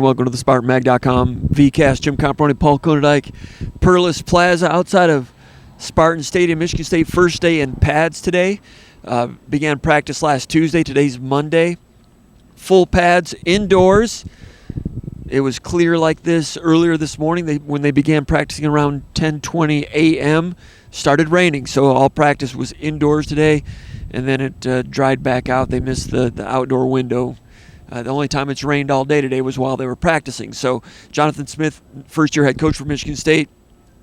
Welcome to the SpartanMag.com VCast. Jim Comparoni, Paul Konyndyk, Perles Plaza outside of Spartan Stadium. Michigan State first day in pads today. Began practice last Tuesday. Today's Monday. Full pads indoors. It was clear like this earlier this morning when they began practicing around 10:20 a.m. Started raining, so all practice was indoors today, and then it dried back out. They missed the outdoor window. The only time it's rained all day today was while they were practicing. So Jonathan Smith, first-year head coach for Michigan State,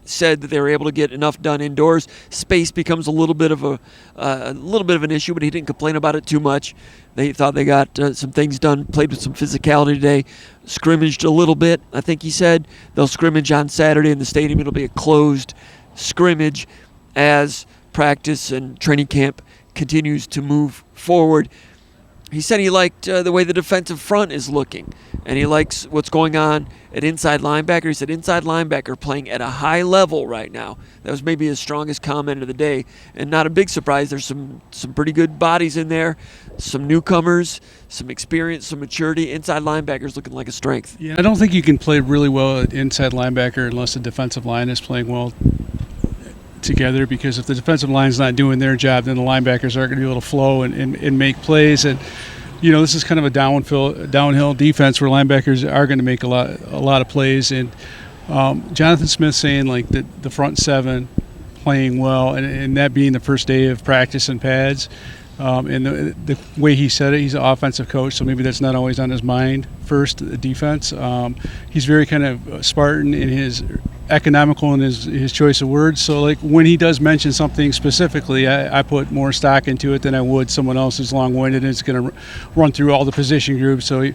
said that they were able to get enough done indoors. Space becomes a little bit of an issue, but he didn't complain about it too much. They thought they got some things done, played with some physicality today, scrimmaged a little bit. I think he said they'll scrimmage on Saturday in the stadium. It'll be a closed scrimmage as practice and training camp continues to move forward. He said he liked the way the defensive front is looking, and he likes what's going on at inside linebacker. He said inside linebacker playing at a high level right now. That was maybe his strongest comment of the day, and not a big surprise. There's some pretty good bodies in there, some newcomers, some experience, some maturity. Inside linebackers looking like a strength. Yeah, I don't think you can play really well at inside linebacker unless the defensive line is playing well together, because if the defensive line's not doing their job, then the linebackers aren't going to be able to flow and make plays. And this is kind of a downhill defense where linebackers are going to make a lot of plays. And Jonathan Smith saying like the front seven playing well, and that being the first day of practice and pads. And the way he said it, he's an offensive coach, so maybe that's not always on his mind first, the defense. He's very kind of Spartan in his economical in his choice of words. So like when he does mention something specifically, I put more stock into it than I would someone else who's long-winded and is going to run through all the position groups. So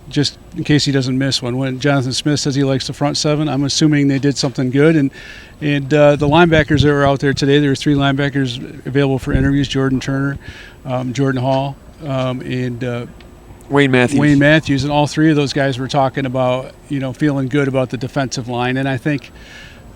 just in case he doesn't miss one. When Jonathan Smith says he likes the front seven, I'm assuming they did something good. And the linebackers that were out there today, there were 3 linebackers available for interviews: Jordan Turner, Jordan Hall, and Wayne Matthews. And all 3 of those guys were talking about, feeling good about the defensive line. And I think,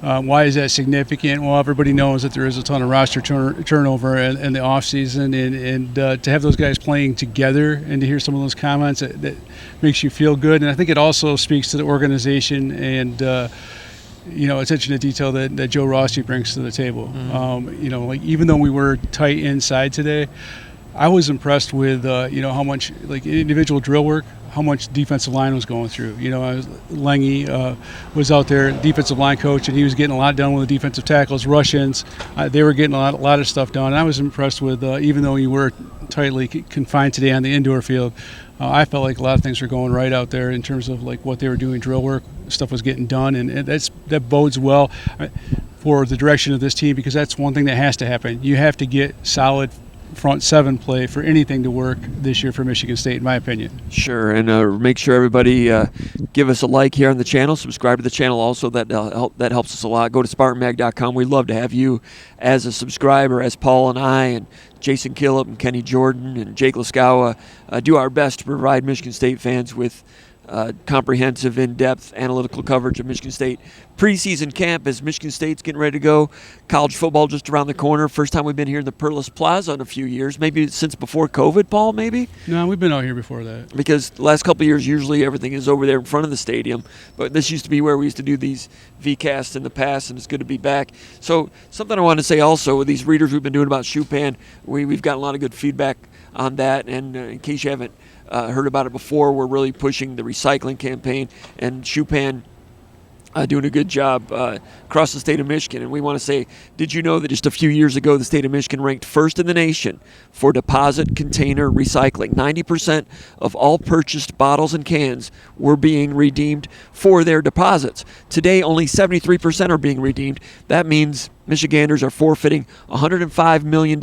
why is that significant? Well, everybody knows that there is a ton of roster turnover in the offseason, and to have those guys playing together and to hear some of those comments, that makes you feel good. And I think it also speaks to the organization and attention to detail that Joe Rossi brings to the table. Mm-hmm. Even though we were tight inside today, I was impressed with how much individual drill work, how much defensive line was going through. Lengy was out there, defensive line coach, and he was getting a lot done with the defensive tackles, Russians. They were getting a lot of stuff done. And I was impressed with, even though you were tightly confined today on the indoor field, I felt like a lot of things were going right out there in terms of what they were doing, drill work, stuff was getting done, and that bodes well for the direction of this team, because that's one thing that has to happen. You have to get solid front seven play for anything to work this year for Michigan State, in my opinion. Sure, and make sure everybody give us a like here on the channel, subscribe to the channel also. That helps us a lot. Go to SpartanMag.com. We'd love to have you as a subscriber, as Paul and I and Jason Killip and Kenny Jordan and Jake Laskawa do our best to provide Michigan State fans with comprehensive, in-depth analytical coverage of Michigan State preseason camp as Michigan State's getting ready to go. College football just around the corner. First time we've been here in the Perles Plaza in a few years, maybe since before COVID, Paul, maybe? No, we've been out here before that. Because the last couple of years, usually everything is over there in front of the stadium, but this used to be where we used to do these VCasts in the past, and it's good to be back. So something I want to say also, with these readers we've been doing about Shoepan, we've gotten a lot of good feedback on that, and in case you haven't heard about it before, we're really pushing the recycling campaign, and Shoepan doing a good job across the state of Michigan. And we want to say, did you know that just a few years ago, the state of Michigan ranked first in the nation for deposit container recycling? 90% of all purchased bottles and cans were being redeemed for their deposits. Today, only 73% are being redeemed. That means Michiganders are forfeiting $105 million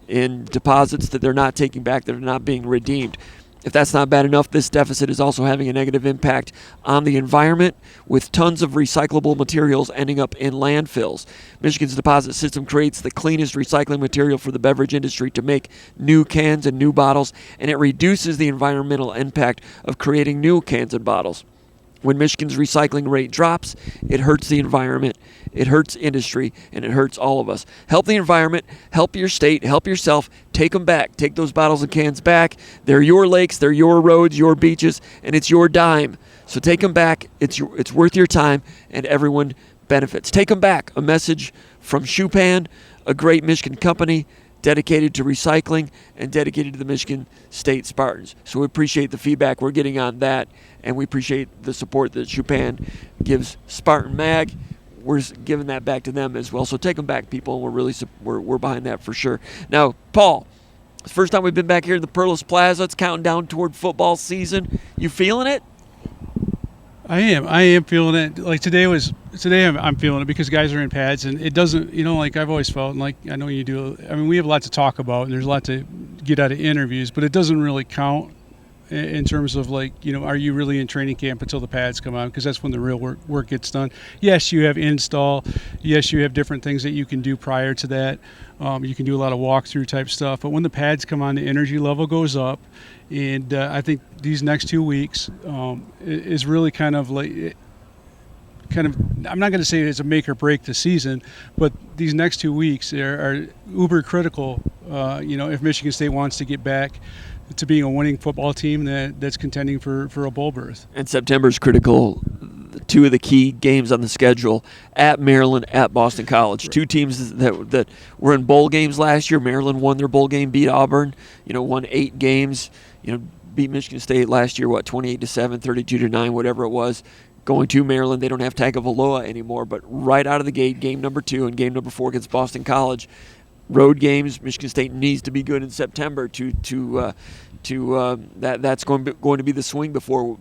in deposits that they're not taking back, that are not being redeemed. If that's not bad enough, this deficit is also having a negative impact on the environment, with tons of recyclable materials ending up in landfills. Michigan's deposit system creates the cleanest recycling material for the beverage industry to make new cans and new bottles, and it reduces the environmental impact of creating new cans and bottles. When Michigan's recycling rate drops, it hurts the environment, it hurts industry, and it hurts all of us. Help the environment, help your state, help yourself. Take them back. Take those bottles and cans back. They're your lakes, they're your roads, your beaches, and it's your dime. So take them back. It's worth your time, and everyone benefits. Take them back. A message from Shupan, a great Michigan company dedicated to recycling and dedicated to the Michigan State Spartans. So we appreciate the feedback we're getting on that, and we appreciate the support that Shupan gives Spartan Mag. We're giving that back to them as well. So take them back, people, and we're behind that for sure. Now, Paul, it's the first time we've been back here in the Perles Plaza. It's counting down toward football season. You feeling it? I am feeling it. Like today I'm feeling it because guys are in pads, and it doesn't, like I've always felt, and like I know you do. I mean, we have a lot to talk about, and there's a lot to get out of interviews, but it doesn't really count in terms of are you really in training camp until the pads come out, because that's when the real work gets done. Yes, you have install. Yes, you have different things that you can do prior to that. You can do a lot of walkthrough type stuff, but when the pads come on, the energy level goes up. And I think these next 2 weeks is really kind of, I'm not going to say it's a make or break the season, but these next 2 weeks are uber critical, if Michigan State wants to get back to being a winning football team that's contending for a bowl berth. And September's critical. Two of the key games on the schedule, at Maryland, at Boston College. Two teams that were in bowl games last year. Maryland won their bowl game, beat Auburn, won 8 games, beat Michigan State last year, 28-7, 32-9, whatever it was. Going to Maryland, they don't have Tagovailoa anymore, but right out of the gate, game number 2 and game number 4 against Boston College. Road games, Michigan State needs to be good in September that's going to be the swing before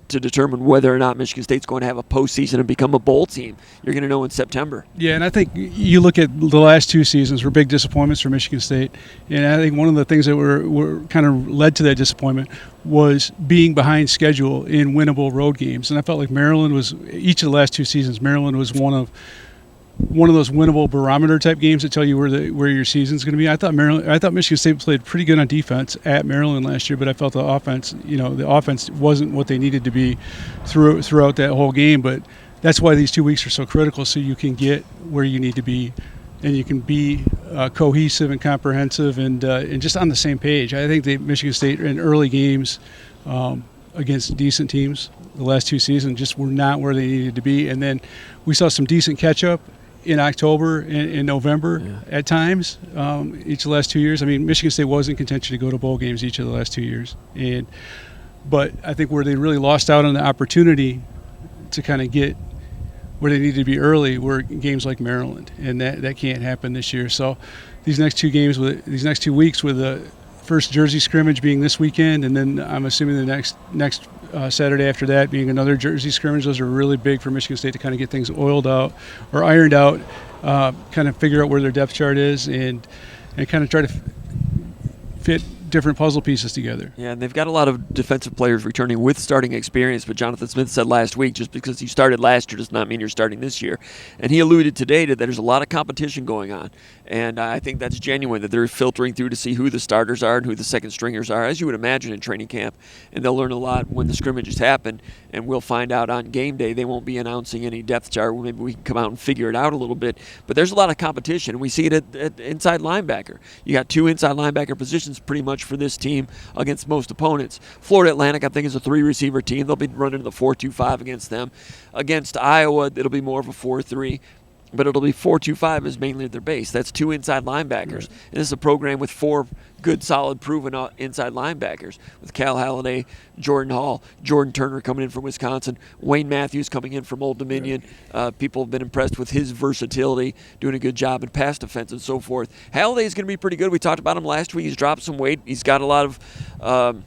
to determine whether or not Michigan State's going to have a postseason and become a bowl team. You're going to know in September. Yeah, and I think you look at the last 2 seasons were big disappointments for Michigan State, and I think one of the things that were kind of led to that disappointment was being behind schedule in winnable road games. And I felt like Maryland was, each of the last 2 seasons, Maryland was one of those winnable barometer type games that tell you where your season's going to be. I thought Michigan State played pretty good on defense at Maryland last year, but I felt the offense wasn't what they needed to be throughout that whole game. But that's why these 2 weeks are so critical, so you can get where you need to be, and you can be cohesive and comprehensive and just on the same page. I think that Michigan State in early games against decent teams the last 2 seasons just were not where they needed to be, and then we saw some decent catch up in October and in November at times, each of the last 2 years. I mean, Michigan State was in contention to go to bowl games each of the last 2 years. But I think where they really lost out on the opportunity to kind of get where they needed to be early were games like Maryland, and that can't happen this year. So these next 2 games, these next 2 weeks with the first Jersey scrimmage being this weekend, and then I'm assuming the next Saturday after that being another Jersey scrimmage. Those are really big for Michigan State to kind of get things oiled out or ironed out, kind of figure out where their depth chart is, and kind of try to fit different puzzle pieces together. Yeah, and they've got a lot of defensive players returning with starting experience, but Jonathan Smith said last week, just because you started last year does not mean you're starting this year. And he alluded today to that there's a lot of competition going on, and I think that's genuine, that they're filtering through to see who the starters are and who the second stringers are, as you would imagine in training camp, and they'll learn a lot when the scrimmages happen, and we'll find out on game day. They won't be announcing any depth chart. Maybe we can come out and figure it out a little bit, but there's a lot of competition, and we see it at inside linebacker. You got 2 inside linebacker positions pretty much for this team against most opponents. Florida Atlantic, I think, is a 3-receiver team. They'll be running the 4-2-5 against them. Against Iowa, it'll be more of a 4-3, but it'll be 4-2-5 is mainly their base. That's 2 inside linebackers. Right. And this is a program with 4 good, solid, proven inside linebackers, with Cal Halladay, Jordan Hall, Jordan Turner coming in from Wisconsin, Wayne Matthews coming in from Old Dominion. People have been impressed with his versatility, doing a good job in pass defense and so forth. Halladay is going to be pretty good. We talked about him last week. He's dropped some weight. He's got a lot of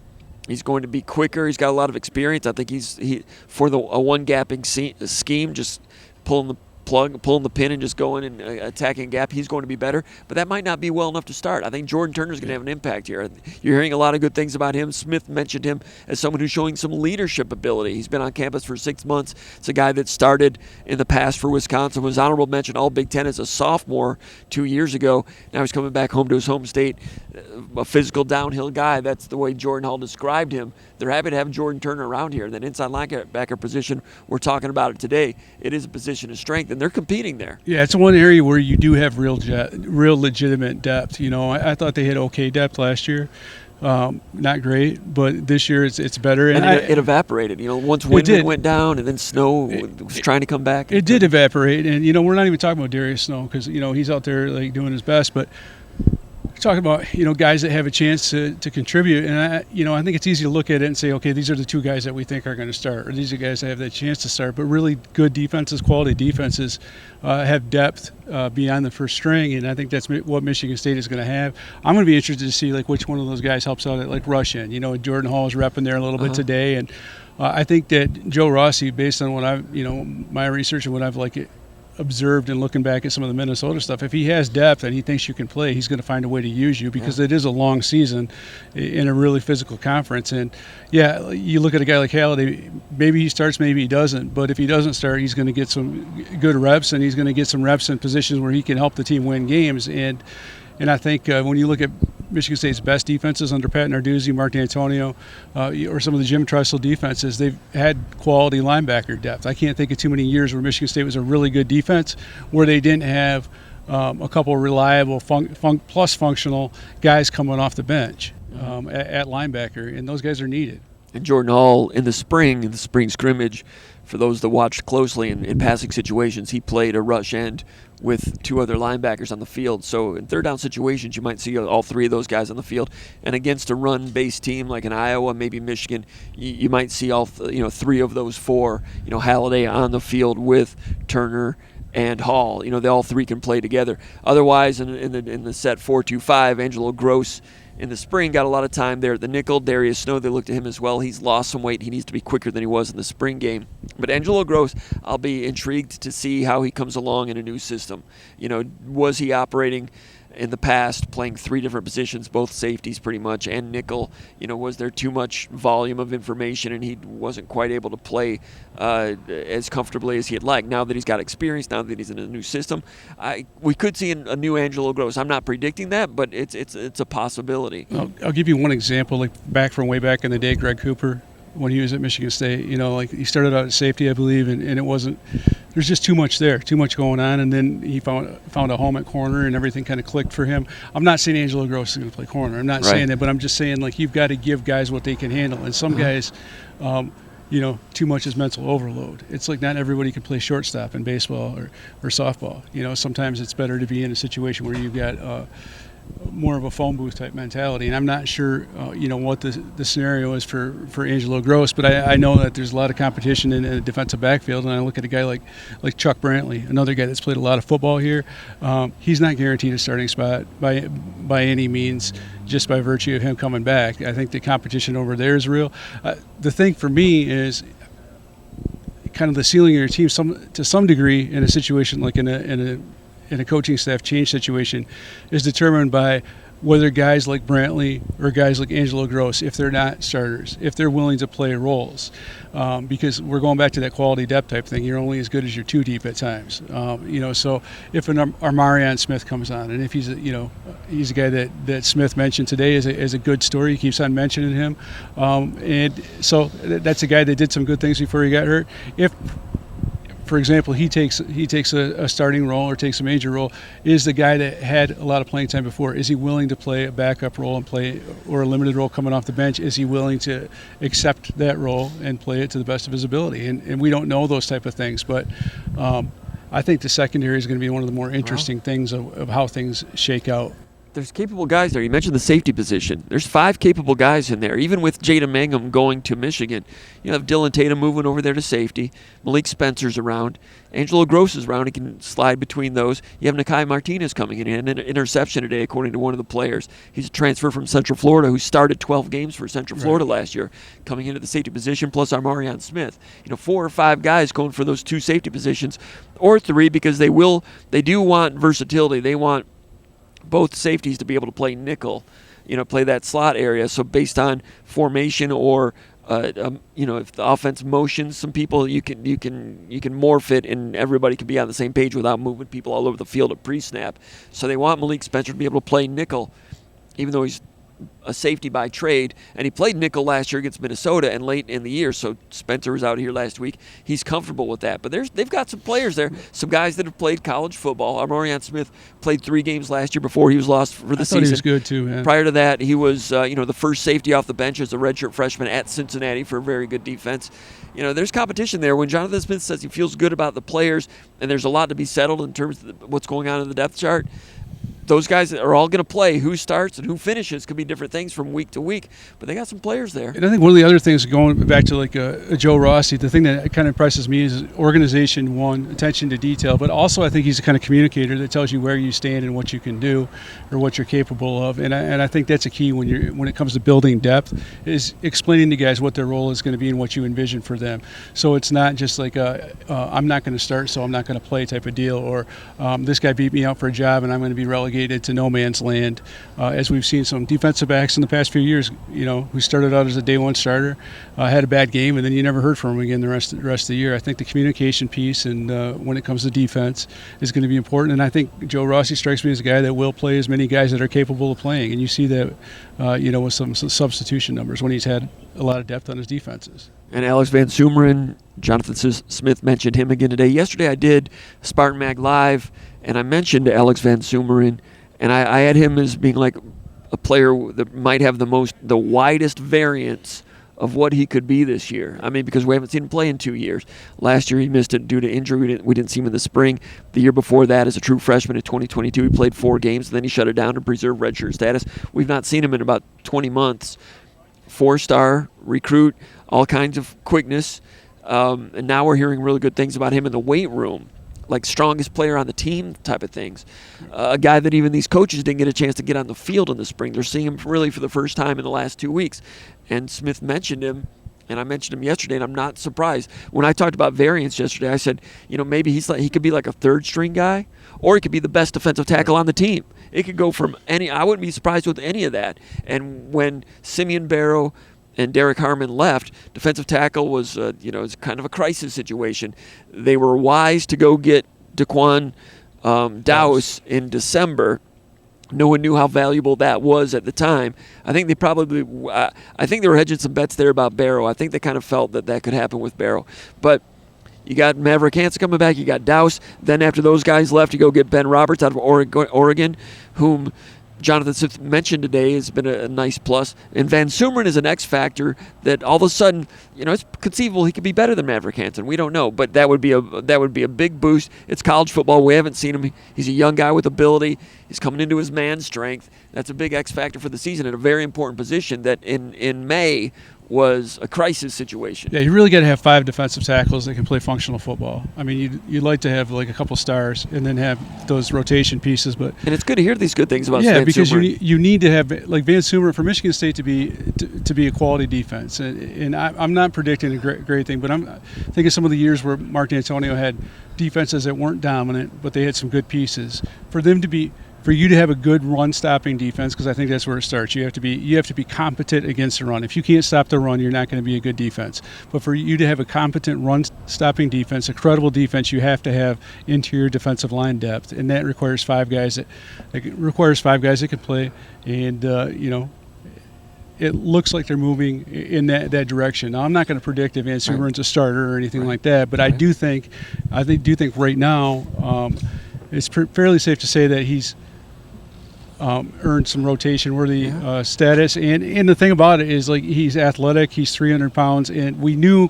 he's going to be quicker. He's got a lot of experience. I think he for a one-gapping scheme, just pulling pulling the pin and just going and attacking gap, he's going to be better. But that might not be well enough to start. I think Jordan Turner's going to have an impact here. You're hearing a lot of good things about him. Smith mentioned him as someone who's showing some leadership ability. He's been on campus for 6 months. It's a guy that started in the past for Wisconsin, was honorable mention All Big Ten as a sophomore 2 years ago. Now he's coming back home to his home state, a physical downhill guy. That's the way Jordan Hall described him. They're happy to have Jordan Turner around here. That inside linebacker position, we're talking about it today, it is a position of strength, and they're competing there. Yeah, it's one area where you do have real legitimate depth. I thought they had okay depth last year. Not great, but this year it's better. And it evaporated. Once wind went down, and then Snow was trying to come back. It did evaporate, and we're not even talking about Darius Snow because he's out there doing his best, but talking about guys that have a chance to contribute, and I think it's easy to look at it and say, okay, these are the two guys that we think are going to start, or these are guys that have that chance to start. But really good defenses, quality defenses, have depth beyond the first string, and I think that's what Michigan State is going to have. I'm going to be interested to see which one of those guys helps out at rush end. Jordan Hall is repping there a little bit today, and I think that Joe Rossi, based on what I've my research and what I've observed and looking back at some of the Minnesota stuff, if he has depth and he thinks you can play, he's going to find a way to use you because it is a long season in a really physical conference. And you look at a guy like Halliday, maybe he starts, maybe he doesn't, but if he doesn't start, he's going to get some good reps, and he's going to get some reps in positions where he can help the team win games. And I think when you look at Michigan State's best defenses under Pat Narduzzi, Mark D'Antonio, or some of the Jim Tressel defenses, they've had quality linebacker depth. I can't think of too many years where Michigan State was a really good defense where they didn't have a couple of reliable plus functional guys coming off the bench at linebacker, and those guys are needed. And Jordan Hall in the spring scrimmage, for those that watched closely in passing situations, he played a rush end with two other linebackers on the field. So in third down situations, you might see all three of those guys on the field. And against a run-based team like in Iowa, maybe Michigan, you might see all three of those four, Halliday on the field with Turner and Hall. They all three can play together. Otherwise, in the set 4-2-5, Angelo Gross in the spring got a lot of time there at the nickel. Darius Snow, they looked at him as well. He's lost some weight. He needs to be quicker than he was in the spring game. But Angelo Gross, I'll be intrigued to see how he comes along in a new system. Was he operating in the past, playing three different positions, both safeties pretty much, and nickel? Was there too much volume of information and he wasn't quite able to play as comfortably as he'd like? Now that he's got experience, now that he's in a new system, we could see a new Angelo Gross. I'm not predicting that, but it's a possibility. I'll give you one example, way back in the day, Greg Cooper, when he was at Michigan State. He started out at safety, I believe, and it wasn't. There's just too much going on, and then he found a home at corner, and everything kind of clicked for him. I'm not saying Angelo Gross is going to play corner. I'm not saying that, but I'm just saying you've got to give guys what they can handle, and some guys, too much is mental overload. It's not everybody can play shortstop in baseball or softball. Sometimes it's better to be in a situation where you've got more of a phone booth type mentality, and I'm not sure what the scenario is for Angelo Gross, but I know that there's a lot of competition in the defensive backfield, and I look at a guy like Chuck Brantley, another guy that's played a lot of football here. He's not guaranteed a starting spot by any means, just by virtue of him coming back. I think the competition over there is real. The thing for me is kind of the ceiling of your team, to some degree, in a situation like in a coaching staff change situation, is determined by whether guys like Brantley or guys like Angelo Gross, if they're not starters, if they're willing to play roles. Because we're going back to that quality depth type thing. You're only as good as your two deep at times. So if an Armarion Smith comes on, and if he's a guy that Smith mentioned today is a good story, he keeps on mentioning him. And so that's a guy that did some good things before he got hurt. If, for example, he takes a starting role or takes a major role, is the guy that had a lot of playing time before. Is he willing to play a backup role and play, or a limited role coming off the bench? Is he willing to accept that role and play it to the best of his ability? And we don't know those type of things, but I think the secondary is going to be one of the more interesting things of how things shake out. there's capable guys there. You mentioned the safety position. There's 5 capable guys in there. Even with Jada Mangum going to Michigan, you have Dylan Tatum moving over there to safety. Malik Spencer's around. Angelo Gross is around. He can slide between those. You have Nakai Martinez coming in. An interception today, according to one of the players. He's a transfer from Central Florida who started 12 games for Central Florida last year, coming into the safety position, plus Armarion Smith. 4 or 5 guys going for those 2 safety positions, or 3, because they do want versatility. They want both safeties to be able to play nickel, play that slot area. So based on formation or if the offense motions some people, you can morph it, and everybody can be on the same page without moving people all over the field at pre-snap. So they want Malik Spencer to be able to play nickel, even though he's a safety by trade, and he played nickel last year against Minnesota and late in the year, so Spencer was out here last week. He's comfortable with that. But they've got some players there, some guys that have played college football. Armarion Smith played 3 games last year before he was lost for the season. I thought he was good too, man. Prior to that, he was the first safety off the bench as a redshirt freshman at Cincinnati for a very good defense. There's competition there. When Jonathan Smith says he feels good about the players and there's a lot to be settled in terms of what's going on in the depth chart, those guys are all going to play. Who starts and who finishes could be different things from week to week, but they got some players there. And I think one of the other things, going back to like a Joe Rossi, the thing that kind of impresses me is organization, one, attention to detail, but also I think he's a kind of communicator that tells you where you stand and what you can do or what you're capable of. And I think that's a key when it comes to building depth, is explaining to guys what their role is going to be and what you envision for them. So it's not just like I'm not going to start, so I'm not going to play type of deal, or this guy beat me out for a job and I'm going to be relegated to no man's land, as we've seen some defensive backs in the past few years, who started out as a day one starter, had a bad game, and then you never heard from him again the rest of the year. I think the communication piece, and when it comes to defense, is going to be important. And I think Joe Rossi strikes me as a guy that will play as many guys that are capable of playing, and you see that, with some substitution numbers when he's had a lot of depth on his defenses. And Alex Van Sumeren, Jonathan Smith mentioned him again today. Yesterday I did Spartan Mag Live, and I mentioned Alex Van Sumeren, and I had him as being like a player that might have the widest variance of what he could be this year. I mean, because we haven't seen him play in 2 years. Last year he missed it due to injury. We didn't see him in the spring. The year before that, as a true freshman in 2022, he played 4 games, and then he shut it down to preserve redshirt status. We've not seen him in about 20 months. 4-star recruit, all kinds of quickness. And now we're hearing really good things about him in the weight room, like strongest player on the team type of things. A guy that even these coaches didn't get a chance to get on the field in the spring. They're seeing him really for the first time in the last 2 weeks. And Smith mentioned him, and I mentioned him yesterday, and I'm not surprised. When I talked about variance yesterday, I said, maybe he could be like a third-string guy, or he could be the best defensive tackle on the team. It could go from any – I wouldn't be surprised with any of that. And when Simeon Barrow and Derek Harmon left, defensive tackle was, it's kind of a crisis situation. They were wise to go get Daquan Dowse in December. No one knew how valuable that was at the time. I think they were hedging some bets there about Barrow. I think they kind of felt that could happen with Barrow. But you got Maverick Hansen coming back. You got Dowse. Then after those guys left, you go get Ben Roberts out of Oregon, whom Jonathan Smith mentioned today has been a nice plus. And Van Sumeren is an X factor that all of a sudden, it's conceivable he could be better than Maverick Hansen. We don't know, but that would be a big boost. It's college football. We haven't seen him. He's a young guy with ability. He's coming into his man strength. That's a big X factor for the season at a very important position that in May was a crisis situation. Yeah, you really got to have 5 defensive tackles that can play functional football. I mean, you'd like to have like a couple stars and then have those rotation pieces. And it's good to hear these good things about Van Sumeren. Yeah, because you need to have like Van Sumeren for Michigan State to be a quality defense. And I'm not predicting a great thing, but I'm thinking some of the years where Mark D'Antonio had defenses that weren't dominant, but they had some good pieces. For you to have a good run-stopping defense, because I think that's where it starts. You have to be competent against the run. If you can't stop the run, you're not going to be a good defense. But for you to have a competent run-stopping defense, a credible defense, you have to have interior defensive line depth, and that requires 5 guys that can play. And it looks like they're moving in that direction. Now, I'm not going to predict if Van Sumeren's a starter or anything like that, but I do think right now it's fairly safe to say that he's earned some rotation-worthy status. And the thing about it is, like, he's athletic. He's 300 pounds, and we knew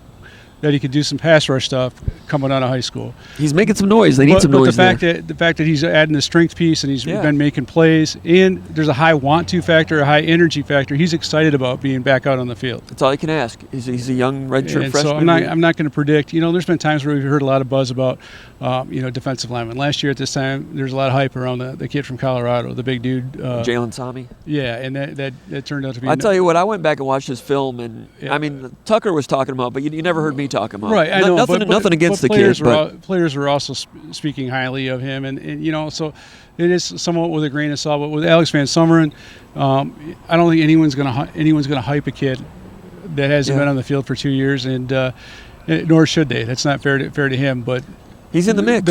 that he could do some pass rush stuff coming out of high school. He's making some noise. They need some noise there. The fact that he's adding the strength piece and he's been making plays, and there's a high want-to factor, a high energy factor. He's excited about being back out on the field. That's all you can ask. He's a young redshirt freshman. So I'm not going to predict. There's been times where we've heard a lot of buzz about, defensive linemen. Last year at this time, there's a lot of hype around the kid from Colorado, the big dude. Jalen Sami. Yeah, and that turned out to be. I'll tell you what, I went back and watched his film, and I mean, Tucker was talking about, but you never heard me talking about. Right, I know. Nothing against the kid, but players were also speaking highly of him, and so it is somewhat with a grain of salt. But with Alex Van Summeren, I don't think anyone's gonna hype a kid that hasn't been on the field for 2 years, and nor should they. That's not fair to him. But he's in the mix.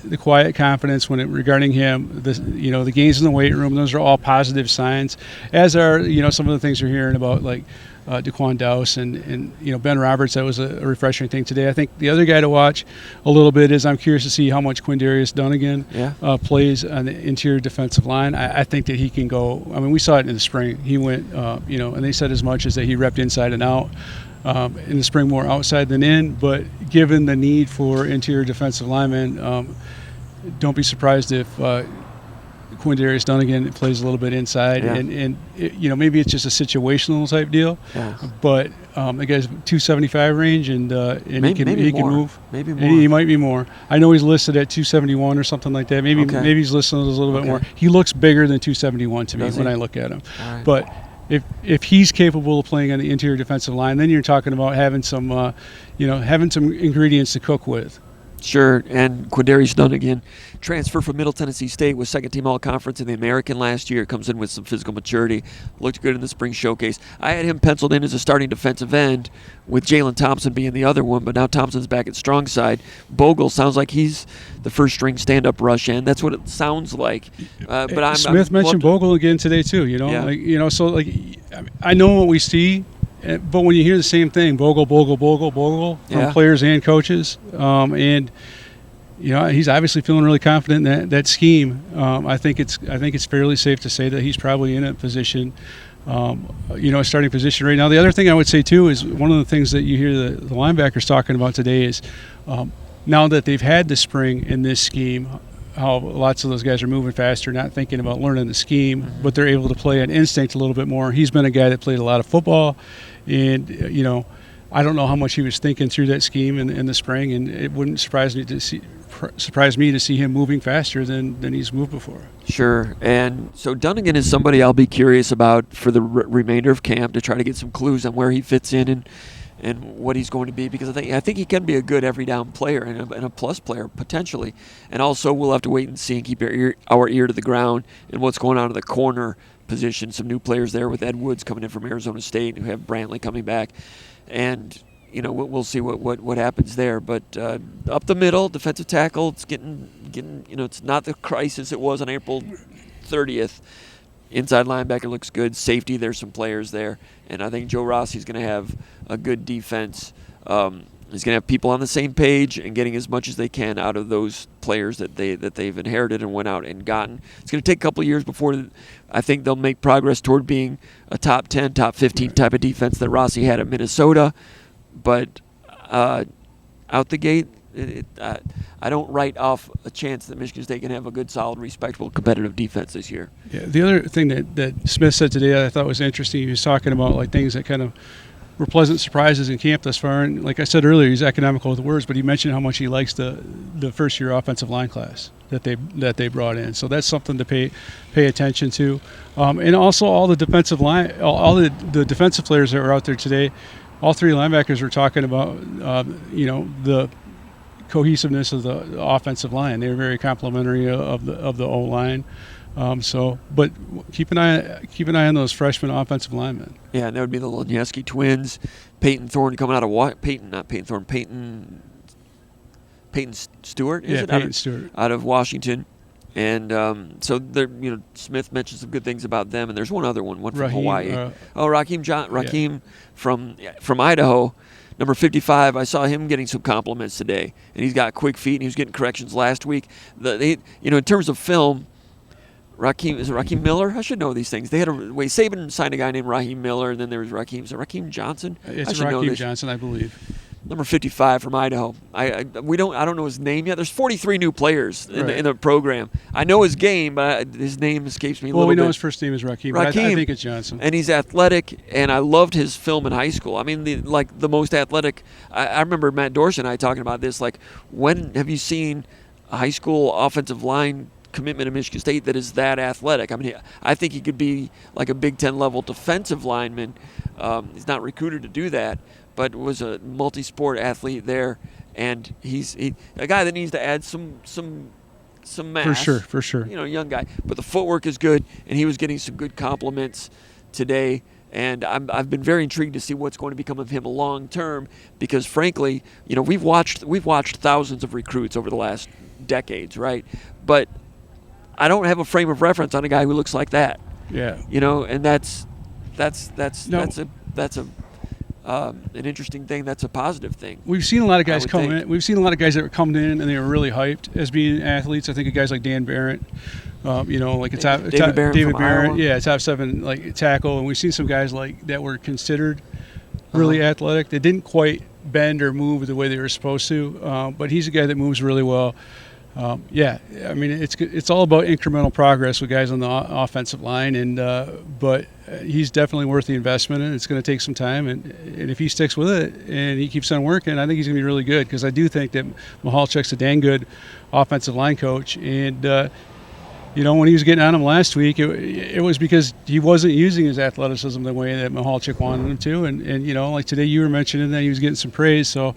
The quiet confidence regarding him, the gains in the weight room, those are all positive signs. As are some of the things you're hearing about, like Daquan Dowse and Ben Roberts. That was a refreshing thing today. I think the other guy to watch a little bit is I'm curious to see how much Quindarius Dunnigan plays on the interior defensive line. I think that he can go. I mean, we saw it in the spring. He went, and they said as much as that he repped inside and out. In the spring, more outside than in. But given the need for interior defensive linemen, don't be surprised if Quindarius Dunnigan plays a little bit inside, and maybe it's just a situational type deal. Yeah. But the guy's 275 range, and he can move. Maybe more. He might be more. I know he's listed at 271 or something like that. Maybe he's listed a little bit more. He looks bigger than 271 to me when I look at him. Right. But if he's capable of playing on the interior defensive line, then you're talking about having some ingredients to cook with. Sure, and Quindarius Dunnigan, transfer from Middle Tennessee State, was second-team All-Conference in the American last year. Comes in with some physical maturity. Looked good in the spring showcase. I had him penciled in as a starting defensive end, with Jalen Thompson being the other one, but now Thompson's back at strong side. Bogle sounds like he's the first-string stand-up rush end. That's what it sounds like. But Smith mentioned Bogle again today too. So I know what we see. But when you hear the same thing, Bogle from players and coaches, and he's obviously feeling really confident in that scheme. I think it's fairly safe to say that he's probably in a position, a starting position right now. The other thing I would say too is one of the things that you hear the linebackers talking about today is now that they've had the spring in this scheme, how lots of those guys are moving faster, not thinking about learning the scheme, but they're able to play on instinct a little bit more. He's been a guy that played a lot of football, and I don't know how much he was thinking through that scheme in the spring, and it wouldn't surprise me to see him moving faster than he's moved before. Sure, and so Dunnigan is somebody I'll be curious about for the remainder of camp to try to get some clues on where he fits in and what he's going to be, because I think he can be a good every down player and a plus player potentially. And also we'll have to wait and see and keep our ear to the ground and what's going on in the corner position. Some new players there with Ed Woods coming in from Arizona State, and we have Brantley coming back, and we'll see what happens there. But up the middle, defensive tackle, it's getting it's not the crisis it was on April 30th. Inside linebacker looks good. Safety, there's some players there. And I think Joe Rossi's going to have a good defense. He's going to have people on the same page and getting as much as they can out of those players that they've inherited and went out and gotten. It's going to take a couple of years before I think they'll make progress toward being a top 10, top 15 type of defense that Rossi had at Minnesota. But out the gate, I don't write off a chance that Michigan State can have a good, solid, respectable, competitive defense this year. Yeah, the other thing that Smith said today I thought was interesting, he was talking about like things that kind of were pleasant surprises in camp thus far. And like I said earlier, he's economical with words, but he mentioned how much he likes the first-year offensive line class that they brought in. So that's something to pay attention to. And also all the defensive line, all the defensive players that were out there today, all three linebackers were talking about the cohesiveness of the offensive line. They were very complimentary of the O-line. But keep an eye on those freshman offensive linemen. Yeah, and that would be the Loniewski twins, Peyton Stewart. Peyton Stewart out of Washington. And so there, Smith mentioned some good things about them. And there's one other one from Hawaii. Raheem from Idaho. Number 55, I saw him getting some compliments today, and he's got quick feet, and he was getting corrections last week. In terms of film, Raheem Miller? I should know these things. They had Saban signed a guy named Raheem Miller, and then there was Raheem. Is it Raheem Johnson? It's Raheem Johnson, I believe. number 55 from Idaho. I don't know his name yet. There's 43 new players in the program. I know his game, but his name escapes me a little bit. Well, we know his first name is Raheem, but I think it's Johnson. And he's athletic, and I loved his film in high school. I mean, the most athletic. I remember Matt Dorsey and I talking about this. Like, when have you seen a high school offensive line commitment in Michigan State that is that athletic? I mean, I think he could be like a Big Ten level defensive lineman. He's not recruited to do that, but was a multi-sport athlete there, and he's a guy that needs to add some mass. For sure. Young guy, but the footwork is good, and he was getting some good compliments today. And I've been very intrigued to see what's going to become of him long term, because frankly, we've watched thousands of recruits over the last decades, right? But I don't have a frame of reference on a guy who looks like that. Yeah. And that's an interesting thing. That's a positive thing. We've seen a lot of guys come in. We've seen a lot of guys that come in and they were really hyped as being athletes. I think of guys like Dan Barrett, like a top David Barrett, yeah, top 7 like tackle. And we've seen some guys like that were considered really athletic. They didn't quite bend or move the way they were supposed to, but he's a guy that moves really well. I mean, it's all about incremental progress with guys on the offensive line, but he's definitely worth the investment, and it's going to take some time. And if he sticks with it and he keeps on working, I think he's going to be really good, because I do think that Michalczyk's a dang good offensive line coach. And when he was getting on him last week, it was because he wasn't using his athleticism the way that Michalczyk wanted him to. And like today, you were mentioning that he was getting some praise. So.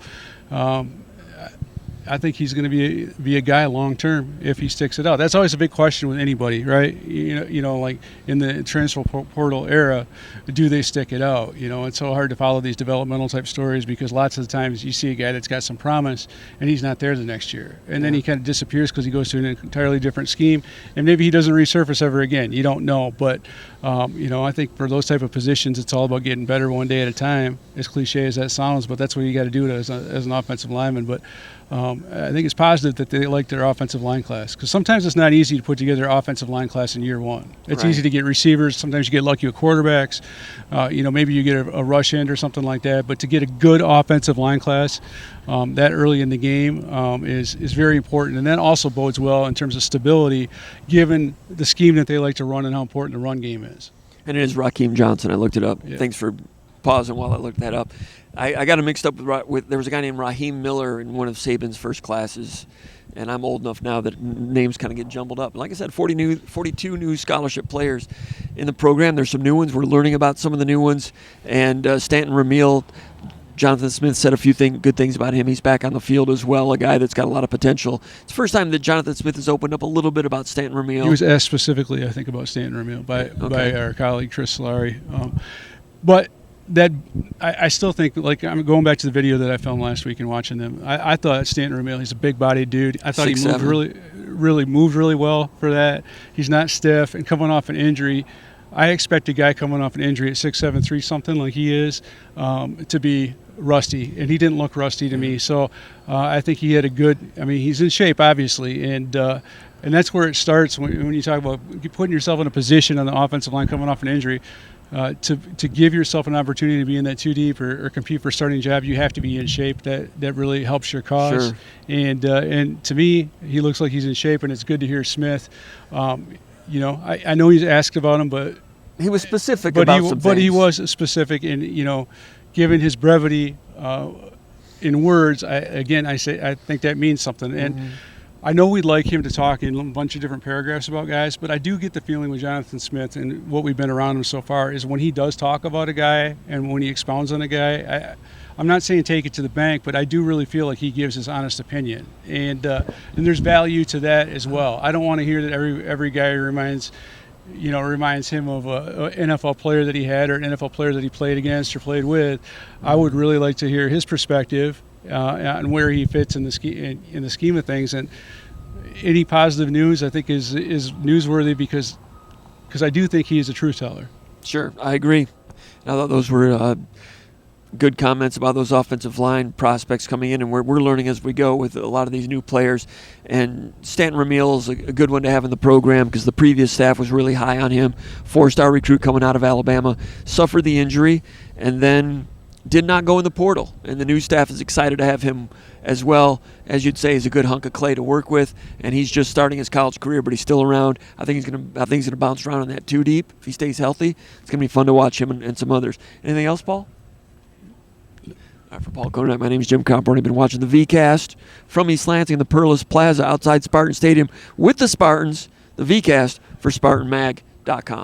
I think he's going to be a guy long term if he sticks it out. That's always a big question with anybody, right? Like in the transfer portal era, do they stick it out? It's so hard to follow these developmental type stories, because lots of the times you see a guy that's got some promise and he's not there the next year, and then he kind of disappears because he goes to an entirely different scheme, and maybe he doesn't resurface ever again. You don't know, but I think for those type of positions, it's all about getting better one day at a time. As cliche as that sounds, but that's what you got to do as an offensive lineman. But I think it's positive that they like their offensive line class, because sometimes it's not easy to put together an offensive line class in year one. It's easy to get receivers. Sometimes you get lucky with quarterbacks. Maybe you get a rush end or something like that. But to get a good offensive line class that early in the game is very important. And that also bodes well in terms of stability, given the scheme that they like to run and how important the run game is. And it is Raheem Johnson. I looked it up. Yeah. Thanks for pausing while I looked that up. I got him mixed up with there was a guy named Raheem Miller in one of Saban's first classes, and I'm old enough now that names kind of get jumbled up. Like I said, 42 new scholarship players in the program. There's some new ones. We're learning about some of the new ones. And Stanton Ramil, Jonathan Smith said a few good things about him. He's back on the field as well, a guy that's got a lot of potential. It's the first time that Jonathan Smith has opened up a little bit about Stanton Ramil. He was asked specifically, I think, about Stanton Ramil by our colleague Chris Solari. But that I still think, like, I'm going back to the video that I filmed last week and watching them. I thought Stanton Ramil, he's a big-bodied dude. I thought he moved really well for that. He's not stiff, and coming off an injury, I expect a guy coming off an injury at 6'7", 3 something like he is to be rusty, and he didn't look rusty to me. So I think he had he's in shape, obviously, and that's where it starts when you talk about putting yourself in a position on the offensive line coming off an injury. To give yourself an opportunity to be in that 2 deep or compete for a starting job, you have to be in shape. That really helps your cause. Sure. And to me, he looks like he's in shape, and it's good to hear Smith. I know he's asked about him, but he was specific about some things. But he was specific, and given his brevity in words, I think that means something. And I know we'd like him to talk in a bunch of different paragraphs about guys, but I do get the feeling with Jonathan Smith and what we've been around him so far is when he does talk about a guy and when he expounds on a guy, I'm not saying take it to the bank, but I do really feel like he gives his honest opinion. And there's value to that as well. I don't want to hear that every guy reminds him of an NFL player that he had or an NFL player that he played against or played with. I would really like to hear his perspective and where he fits in the scheme of things. And any positive news, I think, is newsworthy because I do think he is a truth teller. Sure, I agree. I thought those were good comments about those offensive line prospects coming in, and we're learning as we go with a lot of these new players. And Stanton Ramil is a good one to have in the program because the previous staff was really high on him. 4-star recruit coming out of Alabama, suffered the injury, and then did not go in the portal, and the new staff is excited to have him as well. As you'd say, he's a good hunk of clay to work with, and he's just starting his college career, but he's still around. I think he's gonna bounce around on that 2 deep if he stays healthy. It's gonna be fun to watch him and some others. Anything else, Paul? All right, for Paul Konyndyk, my name is Jim Comparoni. Been watching the VCast from East Lansing, the Perles Plaza outside Spartan Stadium with the Spartans. The VCast for SpartanMag.com.